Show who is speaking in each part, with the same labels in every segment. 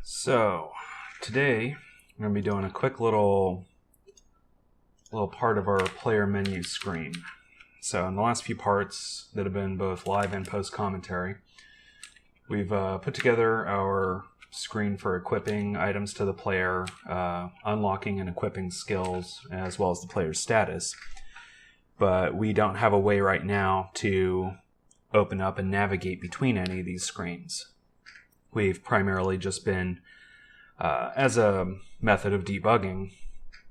Speaker 1: So today I'm going to be doing a quick little part of our player menu screen. So in the last few parts that have been both live and post commentary, we've put together our screen for equipping items to the player, unlocking and equipping skills, as well as the player's status. But we don't have a way right now to open up and navigate between any of these screens. We've primarily just been, as a method of debugging,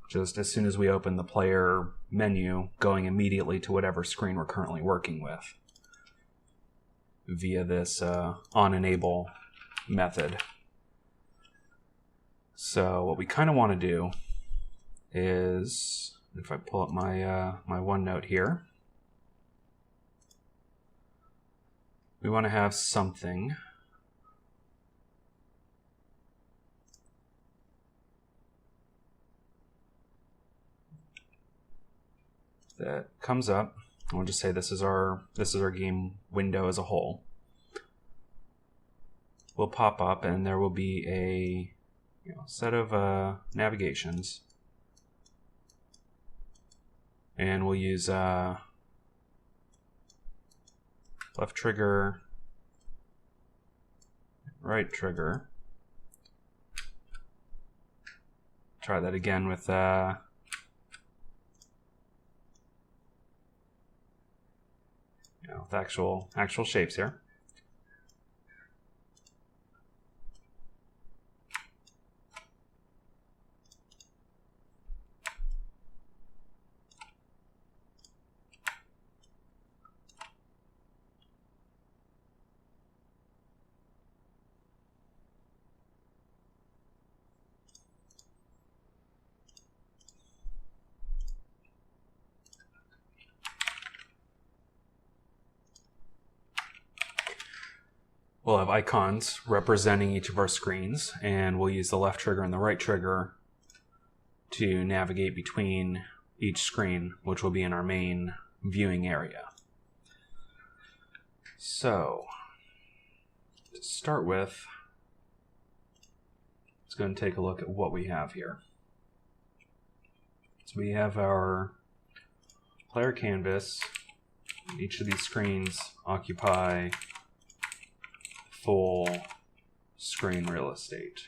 Speaker 1: just as soon as we open the player menu, going immediately to whatever screen we're currently working with via this onEnable method. So what we kind of want to do is, if I pull up my OneNote here, we want to have something that comes up. We'll just say this is our game window as a whole. Will pop up, and there will be a set of navigations, and we'll use left trigger, right trigger. Try that again with with actual shapes here. We'll have icons representing each of our screens, and we'll use the left trigger and the right trigger to navigate between each screen, which will be in our main viewing area. So, to start with, let's go and take a look at what we have here. So we have our player canvas. Each of these screens occupy full screen real estate.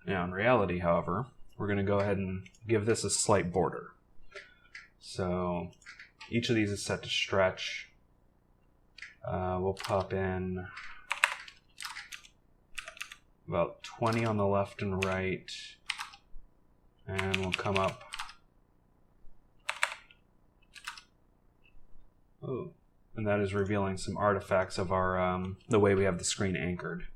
Speaker 1: Now, in reality, however, we're going to go ahead and give this a slight border. So each of these is set to stretch. We'll pop in about 20 on the left and right, and we'll come up. Oh, and that is revealing some artifacts of our the way we have the screen anchored.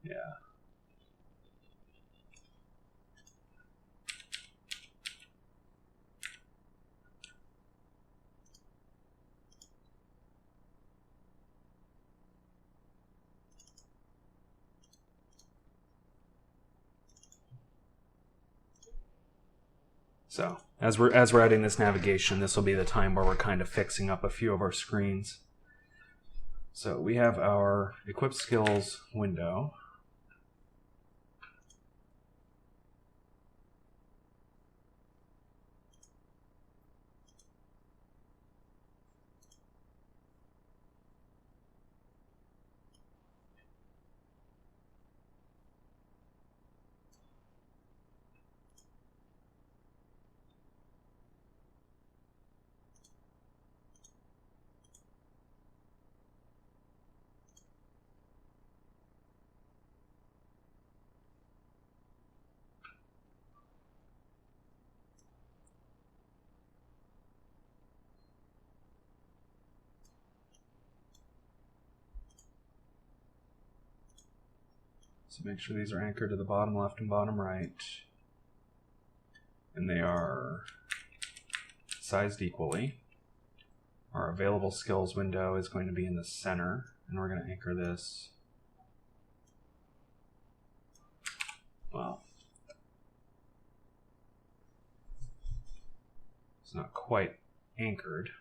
Speaker 1: Yeah. So as we're adding this navigation, this will be the time where we're kind of fixing up a few of our screens. So we have our equip skills window. So make sure these are anchored to the bottom left and bottom right. And they are sized equally. Our available skills window is going to be in the center, and we're going to anchor this. Well, it's not quite anchored.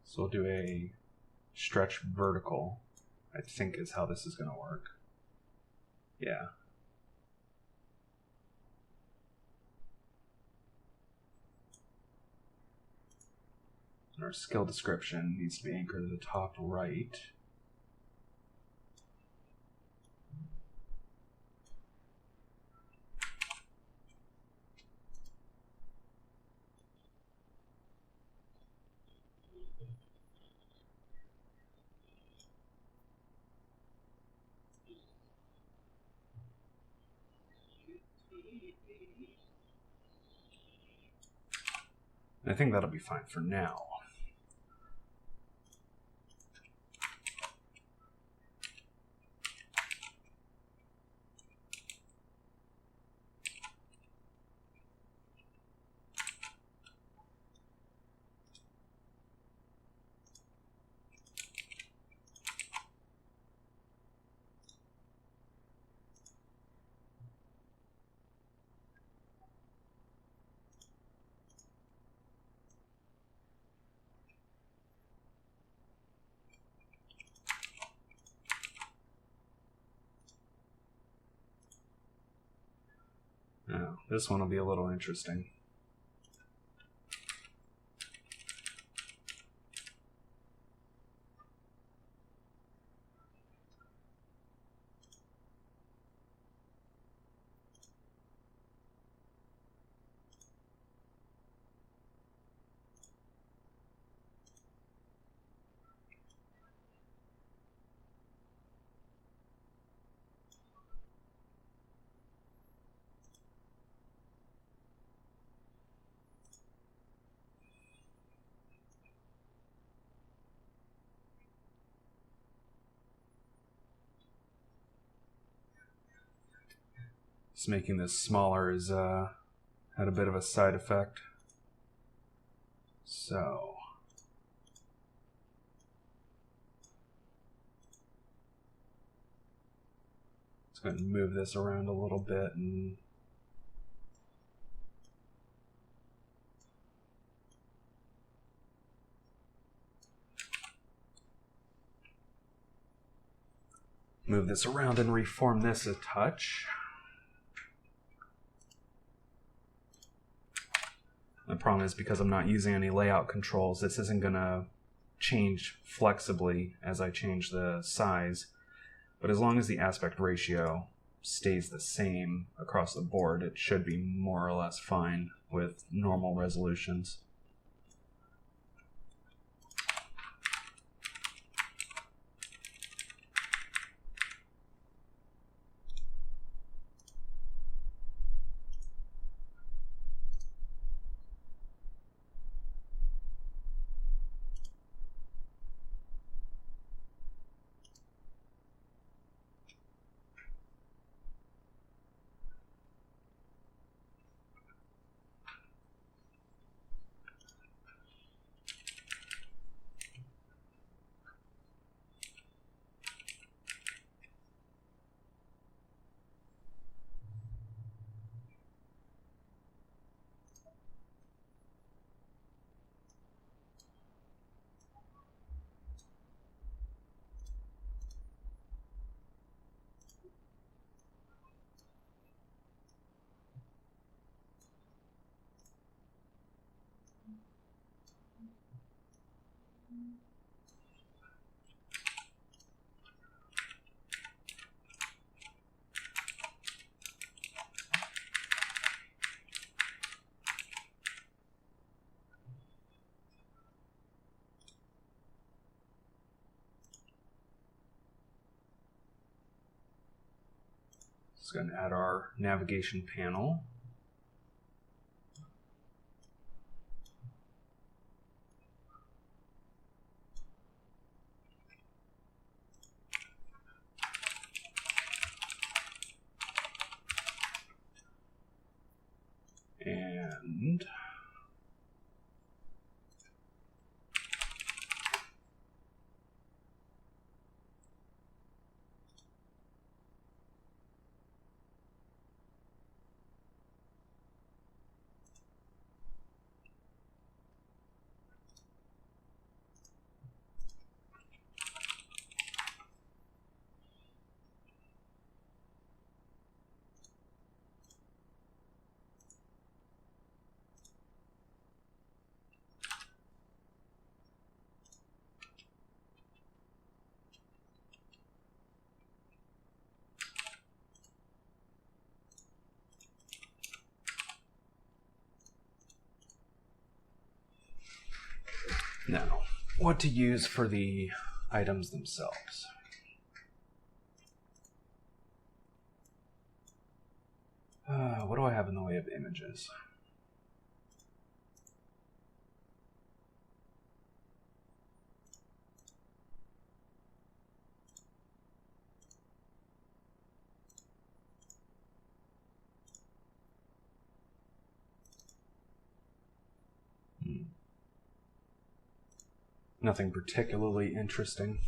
Speaker 1: So we'll do a stretch vertical, I think is how this is going to work. Yeah. And our skill description needs to be anchored to the top right. I think that'll be fine for now. Oh, this one will be a little interesting. Just making this smaller is had a bit of a side effect. So let's go ahead and move this around a little bit and move this around and reform this a touch. The problem is because I'm not using any layout controls, this isn't going to change flexibly as I change the size. But as long as the aspect ratio stays the same across the board, it should be more or less fine with normal resolutions. Just going to add our navigation panel. And now, what to use for the items themselves. What do I have in the way of images? Nothing particularly interesting.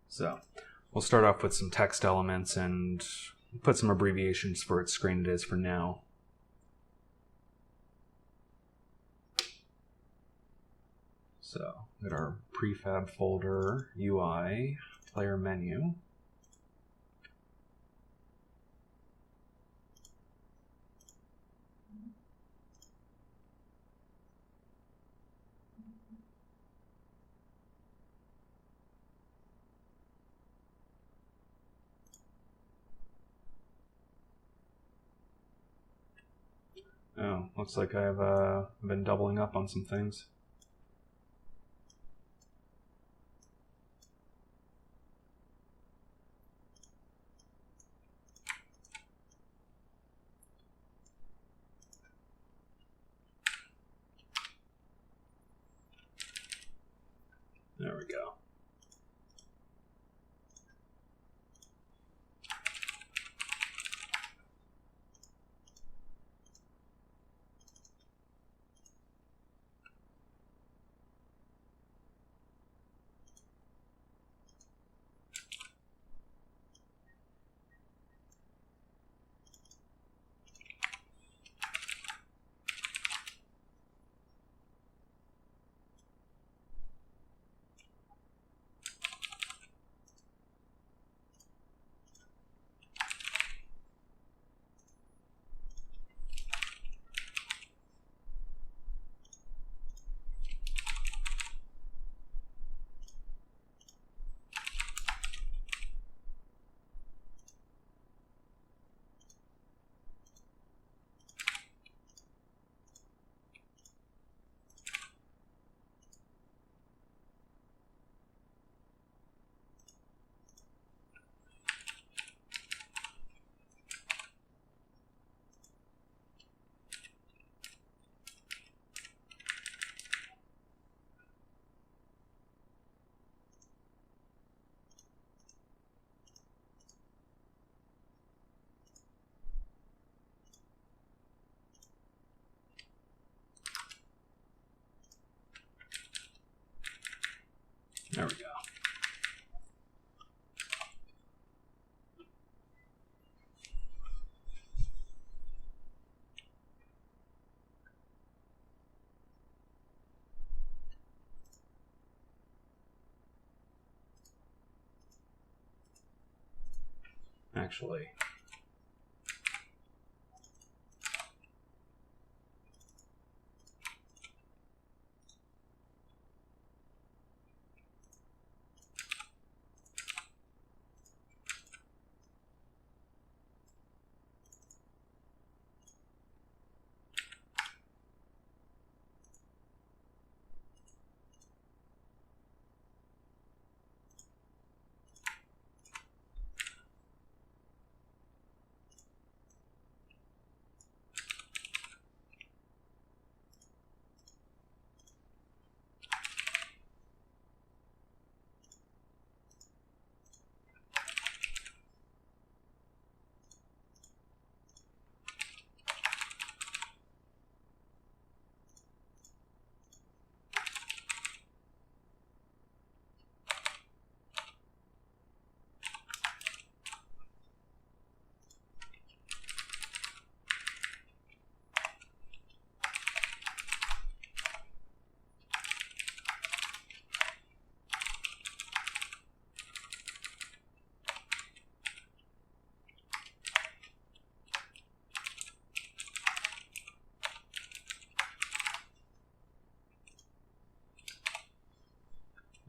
Speaker 1: So we'll start off with some text elements and put some abbreviations for its screen it is for now. So got our prefab folder, UI, player menu. Oh, looks like I've been doubling up on some things. There we go. There we go. Actually,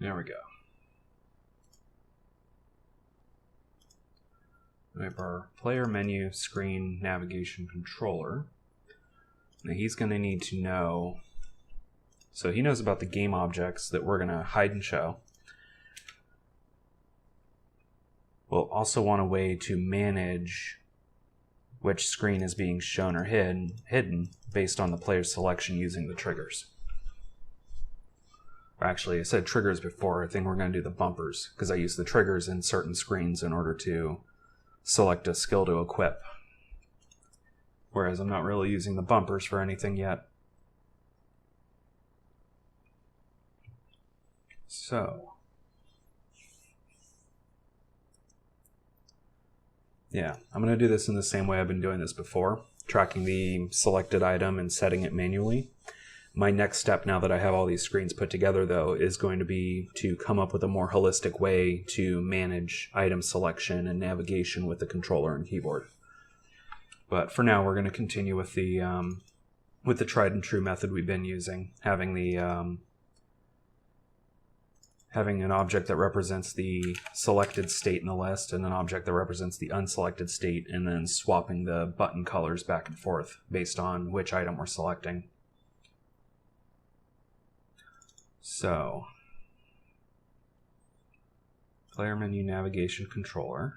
Speaker 1: There we go. We have our player menu screen navigation controller. Now he's going to need to know, so he knows about the game objects that we're going to hide and show. We'll also want a way to manage which screen is being shown or hidden based on the player's selection using the triggers. Or actually, I said triggers before. I think we're going to do the bumpers because I use the triggers in certain screens in order to select a skill to equip. Whereas I'm not really using the bumpers for anything yet. So, yeah, I'm going to do this in the same way I've been doing this before, tracking the selected item and setting it manually. My next step, now that I have all these screens put together, though, is going to be to come up with a more holistic way to manage item selection and navigation with the controller and keyboard. But for now, we're going to continue with the tried and true method we've been using, having an object that represents the selected state in the list and an object that represents the unselected state, and then swapping the button colors back and forth based on which item we're selecting. So, player menu navigation controller.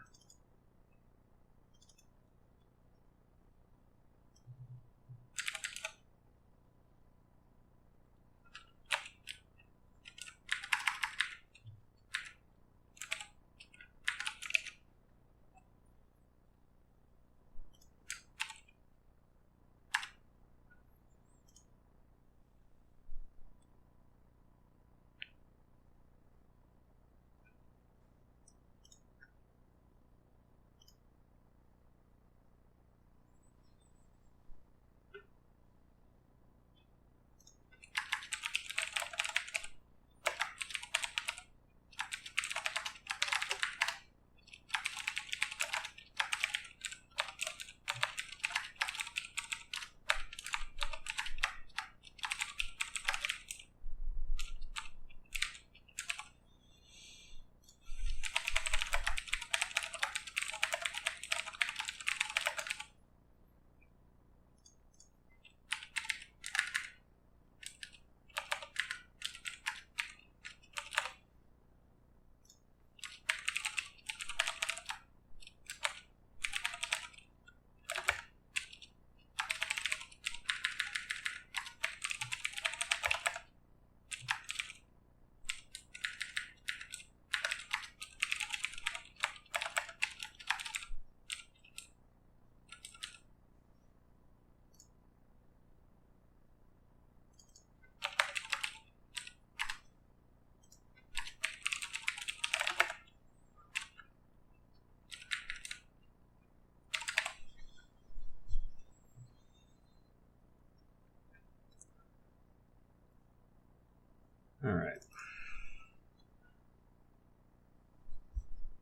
Speaker 1: All right.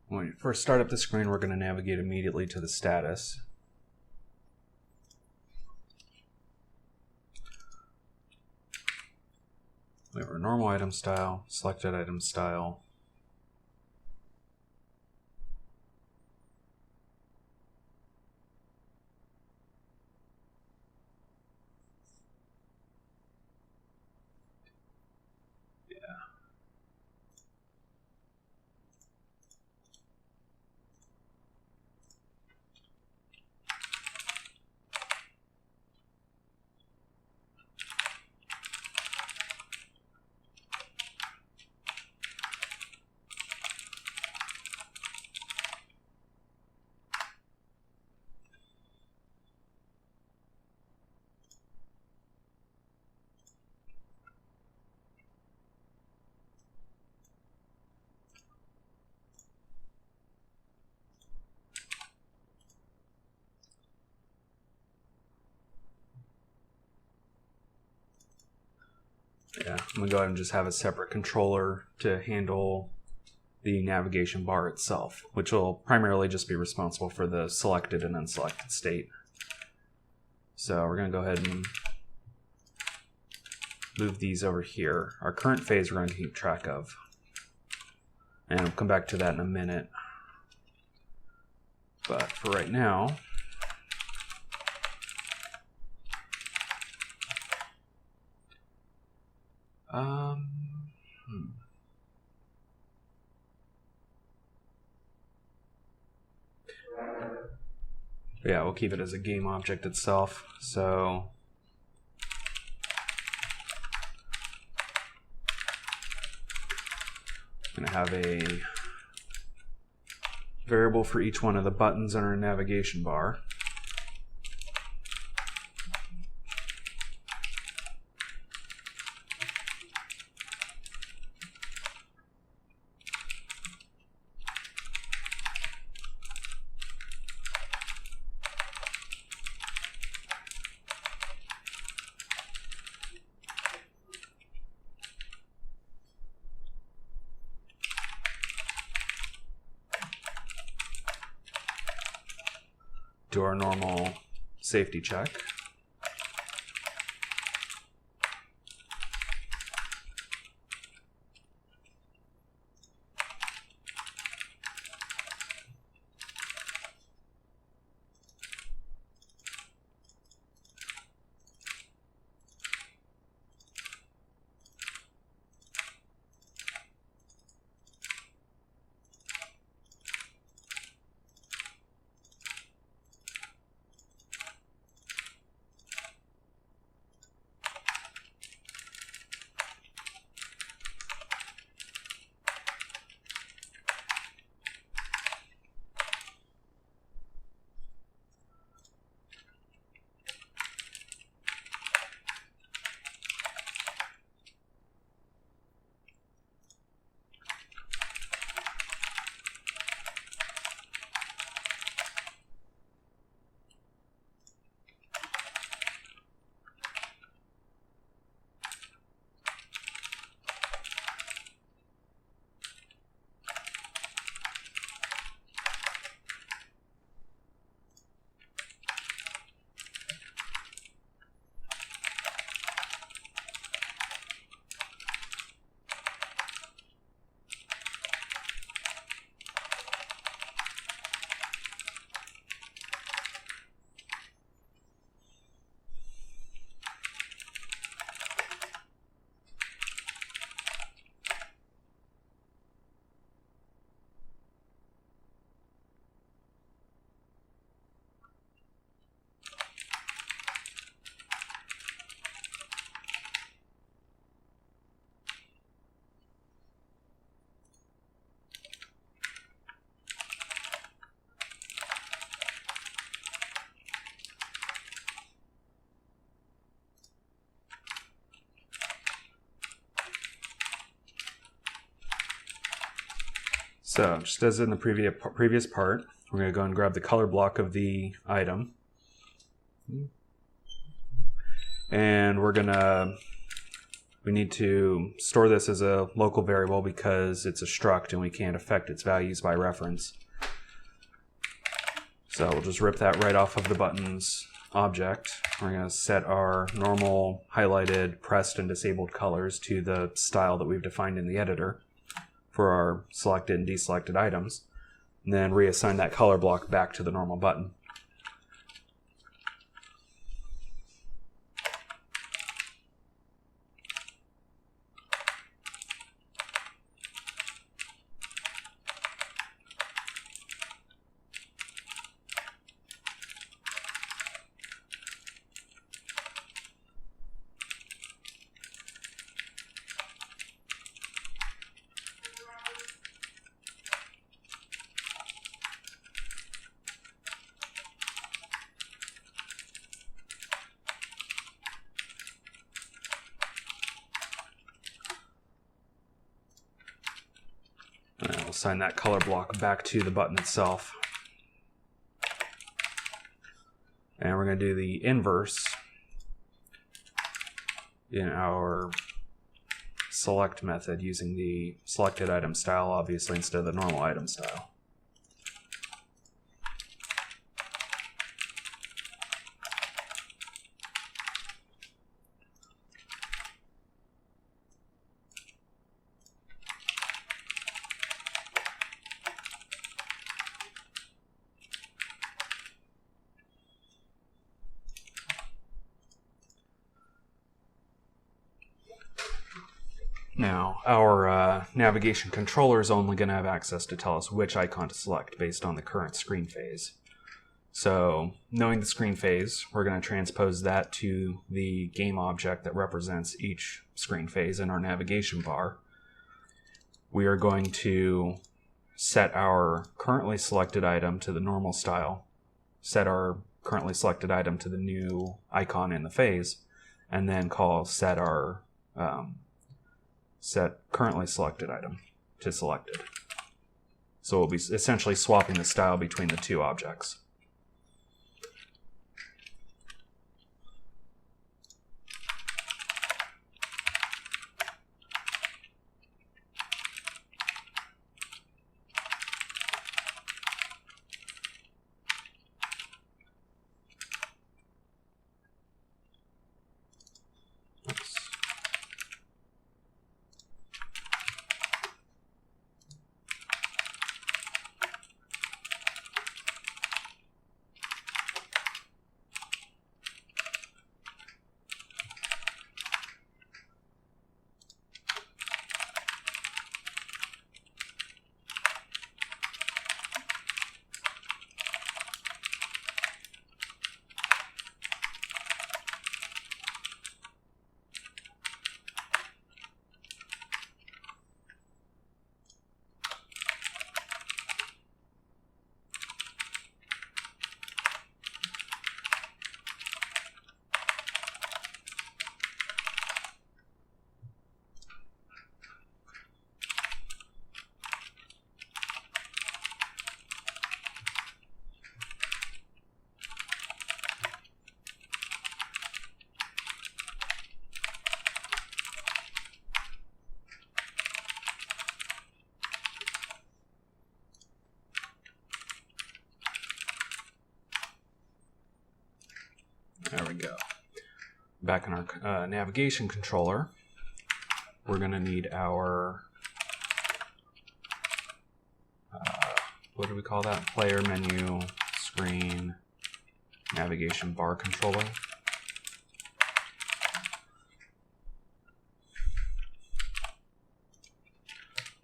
Speaker 1: When you first start up the screen, we're going to navigate immediately to the status. We have our normal item style, selected item style. Yeah, I'm going to go ahead and just have a separate controller to handle the navigation bar itself, which will primarily just be responsible for the selected and unselected state. So we're going to go ahead and move these over here. Our current phase we're going to keep track of. And we'll come back to that in a minute. But for right now, yeah, we'll keep it as a game object itself. So I'm going to have a variable for each one of the buttons on our navigation bar. Do our normal safety check. So just as in the previous part, we're going to go and grab the color block of the item. And we need to store this as a local variable because it's a struct and we can't affect its values by reference. So we'll just rip that right off of the button's object. We're going to set our normal highlighted, pressed, and disabled colors to the style that we've defined in the editor for our selected and deselected items, and then reassign that color block back to the normal button. And we'll assign that color block back to the button itself. And we're going to do the inverse in our select method using the selected item style, obviously, instead of the normal item style. Now, our navigation controller is only going to have access to tell us which icon to select based on the current screen phase. So, knowing the screen phase, we're going to transpose that to the game object that represents each screen phase in our navigation bar. We are going to set our currently selected item to the normal style, set our currently selected item to the new icon in the phase, and then call set currently selected item to selected. So we'll be essentially swapping the style between the two objects. There we go. Back in our navigation controller, we're going to need our, what do we call that? Player menu, screen, navigation bar controller.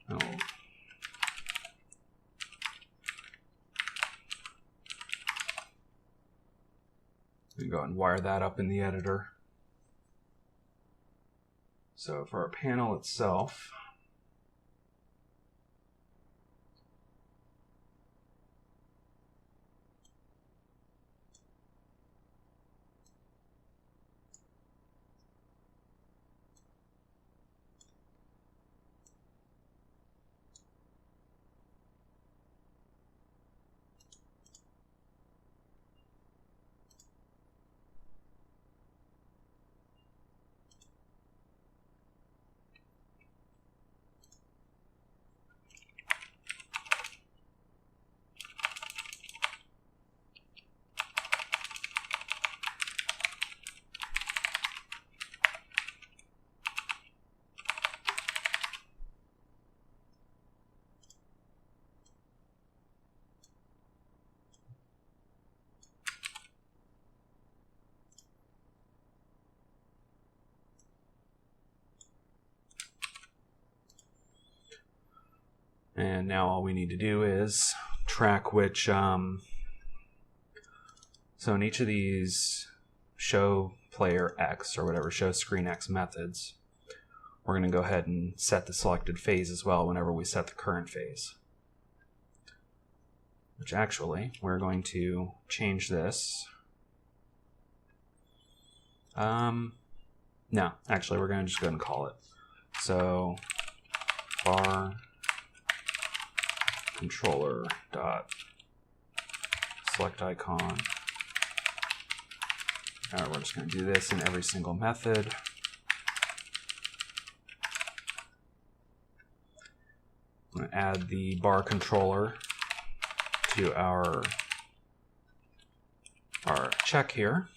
Speaker 1: Oh. We can go and wire that up in the editor. So for our panel itself, and now all we need to do is track which, so in each of these show player X or whatever, show screen X methods, we're going to go ahead and set the selected phase as well whenever we set the current phase. Which actually, we're going to change this. No, actually we're going to just go ahead and call it. So, bar controller dot select icon. All right, we're just going to do this in every single method. I'm going to add the bar controller to our check here.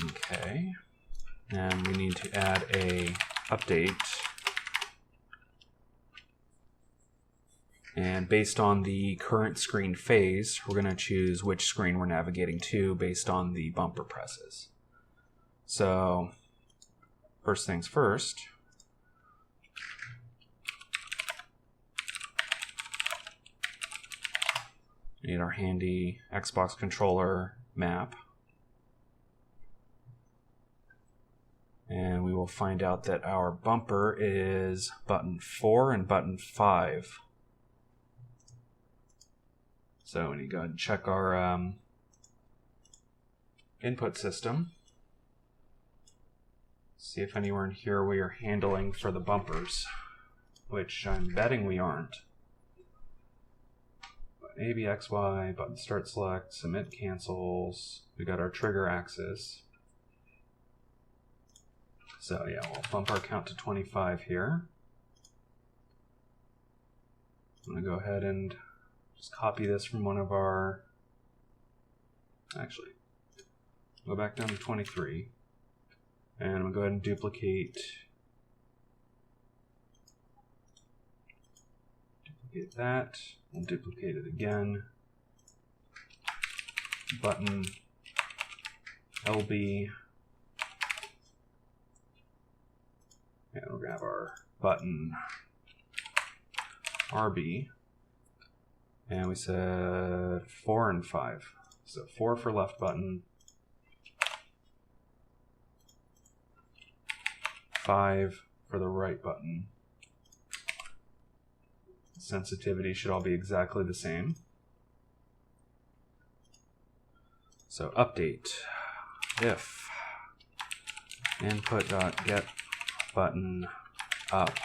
Speaker 1: Okay. and we need to add a update. And based on the current screen phase, we're going to choose which screen we're navigating to based on the bumper presses. So, first things first, we need our handy Xbox controller map. And we will find out that our bumper is button 4 and button 5. So we need to go ahead and check our input system. See if anywhere in here we are handling for the bumpers, which I'm betting we aren't. A, B, X, Y, button start select, submit cancels. We got our trigger axis. So yeah, we'll bump our count to 25 here. I'm going to go ahead and just copy this from one of our, actually, go back down to 23, and I'm going to go ahead and duplicate that, and duplicate it again, button LB, and we'll grab our button RB. And we said 4 and 5. So 4 for left button, 5 for the right button. Sensitivity should all be exactly the same. So update if input.get button up.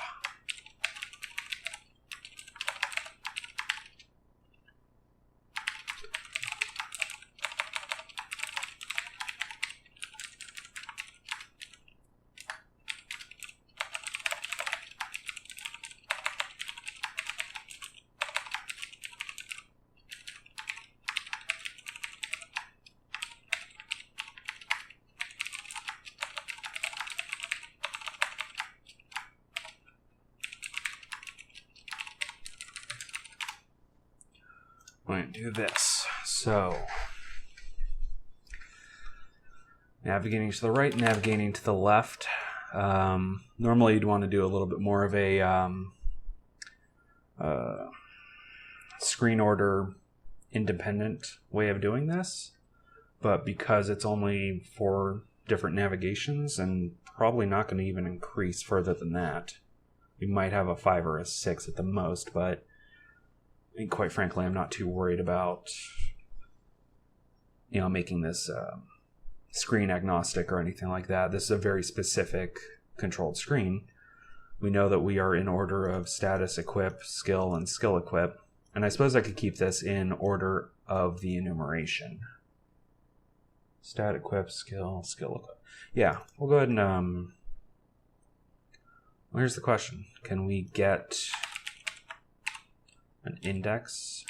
Speaker 1: I'm going to do this. So, navigating to the right, navigating to the left. Normally you'd want to do a little bit more of a screen order independent way of doing this, but because it's only 4 different navigations and probably not going to even increase further than that, we might have a 5 or a 6 at the most, but and quite frankly, I'm not too worried about, making this screen agnostic or anything like that. This is a very specific controlled screen. We know that we are in order of status equip, skill, and skill equip. And I suppose I could keep this in order of the enumeration. Stat equip, skill, skill equip. Yeah, we'll go ahead and, well, here's the question. Can we get an index?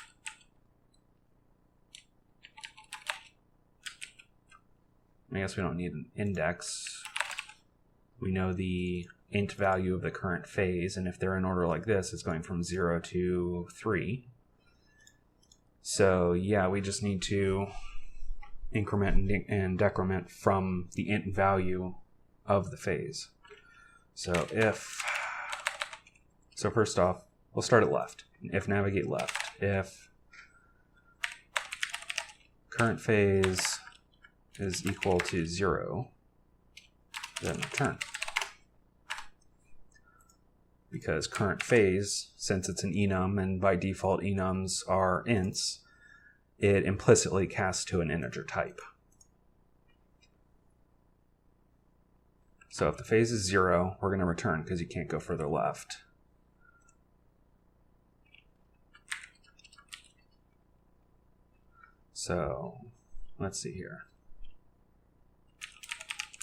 Speaker 1: I guess we don't need an index. We know the int value of the current phase, and if they're in order like this, it's going from 0 to 3. So yeah, we just need to increment and decrement from the int value of the phase. So first off, we'll start at left. If navigate left, if current phase is equal to 0, then return. Because current phase, since it's an enum and by default enums are ints, it implicitly casts to an integer type. So if the phase is 0, we're going to return because you can't go further left. So let's see here.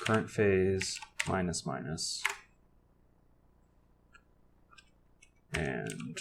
Speaker 1: Current phase minus minus. And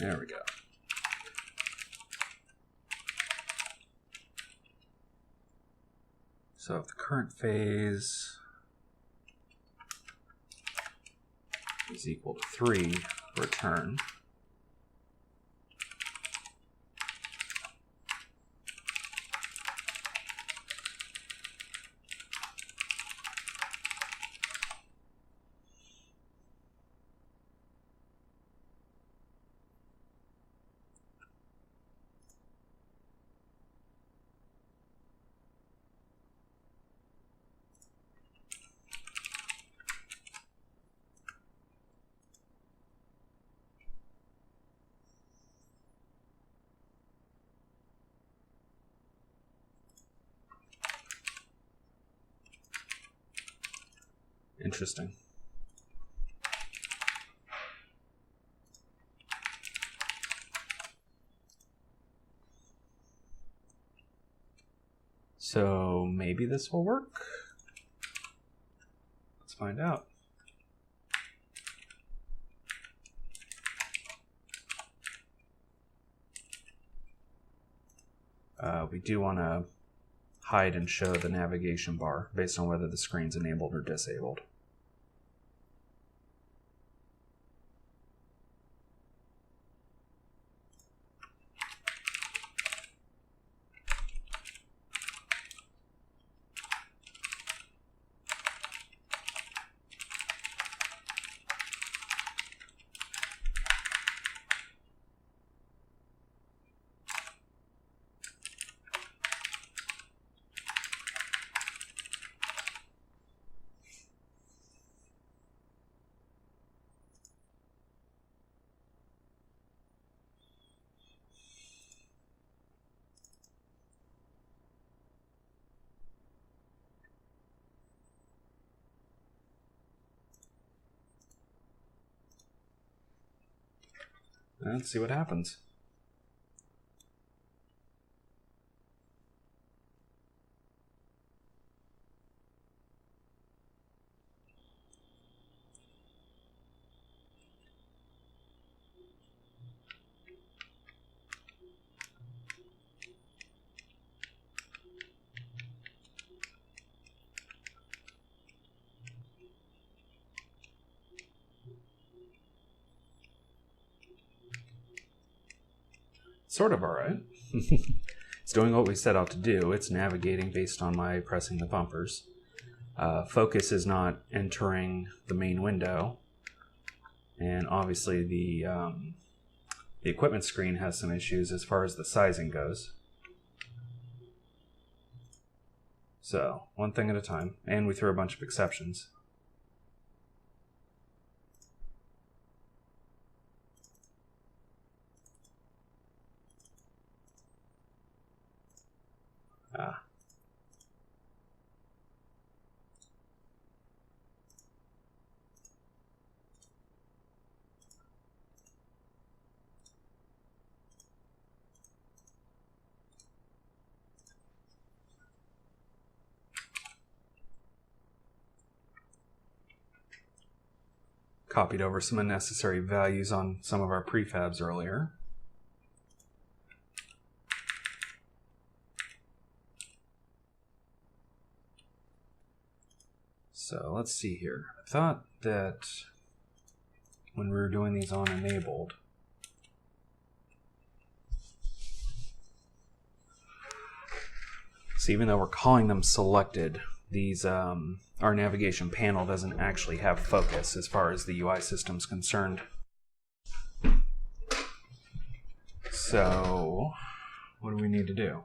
Speaker 1: There we go. So if the current phase is equal to 3, return. Interesting. So maybe this will work. Let's find out. We do want to hide and show the navigation bar based on whether the screen's enabled or disabled. Let's see what happens. Sort of all right. It's doing what we set out to do. It's navigating based on my pressing the bumpers. Focus is not entering the main window. And obviously the equipment screen has some issues as far as the sizing goes. So, one thing at a time. And we threw a bunch of exceptions. Copied over some unnecessary values on some of our prefabs earlier. So let's see here. I thought that when we were doing these on enabled, so even though we're calling them selected, these our navigation panel doesn't actually have focus as far as the UI system's concerned. So what do we need to do?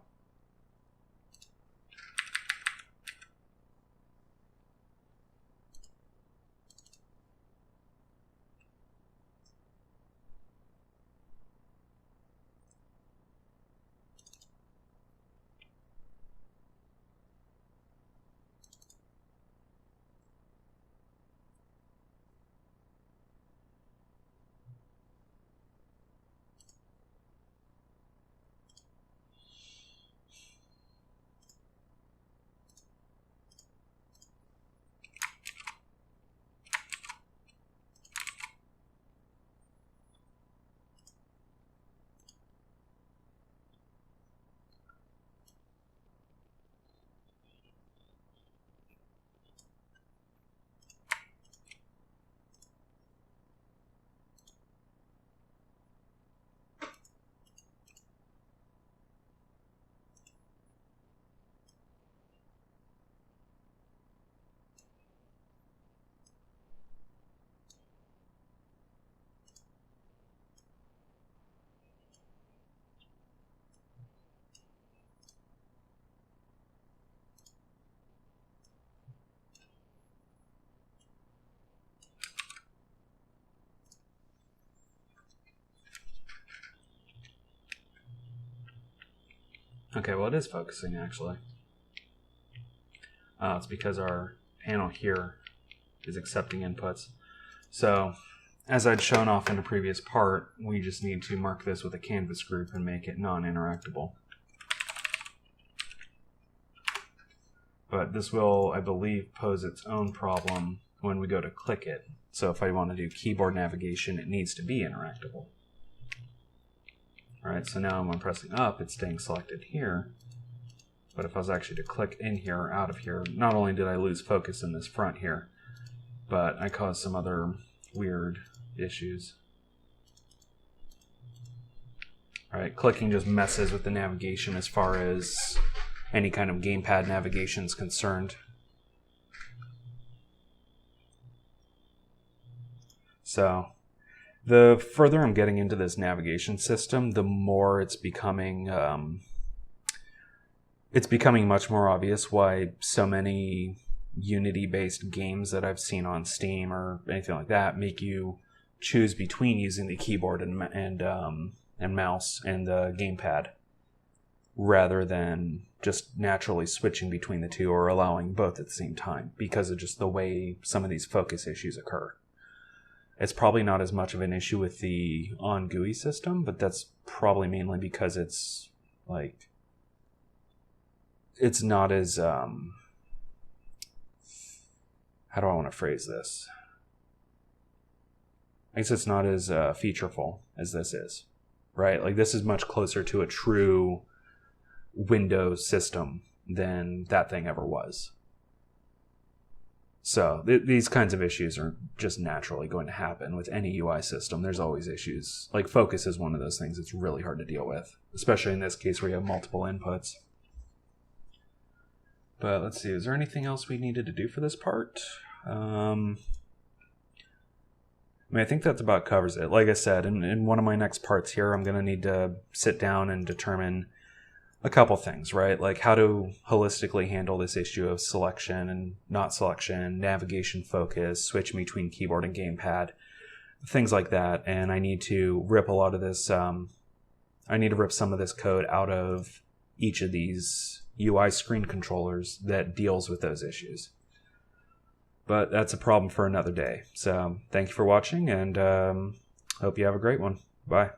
Speaker 1: Okay, well, it is focusing, actually. It's because our panel here is accepting inputs. So, as I'd shown off in a previous part, we just need to mark this with a canvas group and make it non-interactable. But this will, I believe, pose its own problem when we go to click it. So if I want to do keyboard navigation, it needs to be interactable. Alright, so now when I'm pressing up, it's staying selected here. But if I was actually to click in here or out of here, not only did I lose focus in this front here, but I caused some other weird issues. Alright, clicking just messes with the navigation as far as any kind of gamepad navigation is concerned. So, the further I'm getting into this navigation system, the more it's becoming much more obvious why so many Unity-based games that I've seen on Steam or anything like that make you choose between using the keyboard and mouse and the gamepad, rather than just naturally switching between the two or allowing both at the same time, because of just the way some of these focus issues occur. It's probably not as much of an issue with the on-GUI system, but that's probably mainly because it's not as, how do I want to phrase this? I guess it's not as featureful as this is, right? Like, this is much closer to a true Windows system than that thing ever was. So these kinds of issues are just naturally going to happen with any UI system. There's always issues. Like, focus is one of those things that's really hard to deal with, especially in this case where you have multiple inputs. But let's see, is there anything else we needed to do for this part? I think that about covers it. Like I said, in one of my next parts here, I'm going to need to sit down and determine a couple things, right? Like how to holistically handle this issue of selection and not selection, navigation focus, switching between keyboard and gamepad, things like that. And I need to rip a lot of this, I need to rip some of this code out of each of these UI screen controllers that deals with those issues. But that's a problem for another day. So thank you for watching, and hope you have a great one. Bye.